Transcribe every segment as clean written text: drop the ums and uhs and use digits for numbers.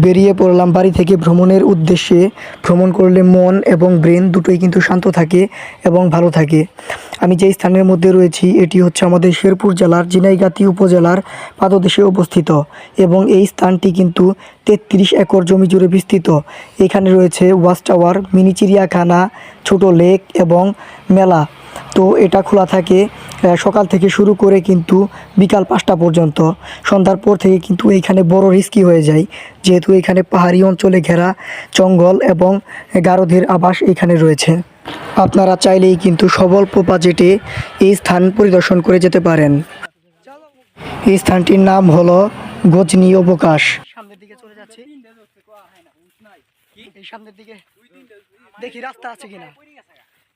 বেরিয়ে পড়লাম বাড়ি থেকে ভ্রমণের উদ্দেশ্যে। ভ্রমণ করলে মন এবং ব্রেন দুটোই কিন্তু শান্ত থাকে এবং ভালো থাকে। আমি যেই স্থানের মধ্যে রয়েছি এটি হচ্ছে আমাদের শেরপুর জেলার ঝিনাইগাতী উপজেলার পাদদেশে অবস্থিত এবং এই স্থানটি কিন্তু ৩৩ একর জমি জুড়ে বিস্তৃত। এখানে রয়েছে ওয়াচ টাওয়ার, মিনি চিড়িয়াখানা, ছোট লেক এবং মেলা। তো এটা খোলা থাকে সকাল থেকে শুরু করে কিন্তু বিকাল ৫টা পর্যন্ত। সন্ধ্যার পর থেকে কিন্তু এইখানে বড় রিস্কি হয়ে যায়, যেহেতু এখানে পাহাড়ি অঞ্চলে ঘেরা জঙ্গল এবং গারদের আবাস এখানে রয়েছে। আপনারা চাইলেই কিন্তু স্বল্প বাজেটে এই স্থান পরিদর্শন করে যেতে পারেন। এই স্থানটির নাম হলো গজনী অবকাশ। সামনের দিকে চলে যাচ্ছি, এই সামনের দিকে দেখি রাস্তা আছে কিনা।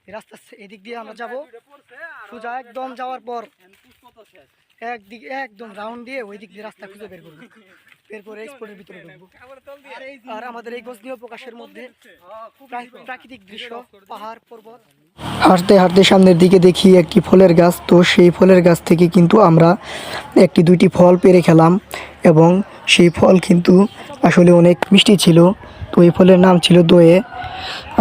রাস্তা এদিক দিয়ে আমরা যাব, সোজা একদম যাওয়ার পর একদিকে একদম রাউন্ড দিয়ে ওই দিক দিয়ে রাস্তা খুঁজে বের করবো, বের করে স্পটের ভিতরে ঢুকবো। আর আমাদের এই গজনী অবকাশের মধ্যে প্রাকৃতিক দৃশ্য, পাহাড় পর্বত। হাঁটতে হাঁটতে সামনের দিকে দেখি একটি ফলের গাছ। তো সেই ফলের গাছ থেকে কিন্তু আমরা একটি দুইটি ফল পেড়ে খেলাম এবং সেই ফল কিন্তু আসলে অনেক মিষ্টি ছিল। তো এই ফলের নাম ছিল দোয়ে।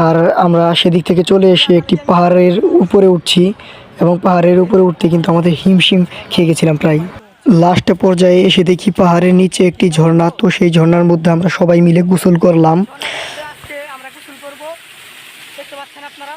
আর আমরা সেদিক থেকে চলে এসে একটি পাহাড়ের উপরে উঠছি এবং পাহাড়ের উপরে উঠতে কিন্তু আমাদের হিমশিম খেয়ে গেছিলাম প্রায়। লাস্ট পর্যায়ে এসে দেখি পাহাড়ের নিচে একটি ঝর্ণা। তো সেই ঝর্ণার মধ্যে আমরা সবাই মিলে গোসল করলাম। আমরা গোসল করব, দেখতে পাচ্ছেন আপনারা।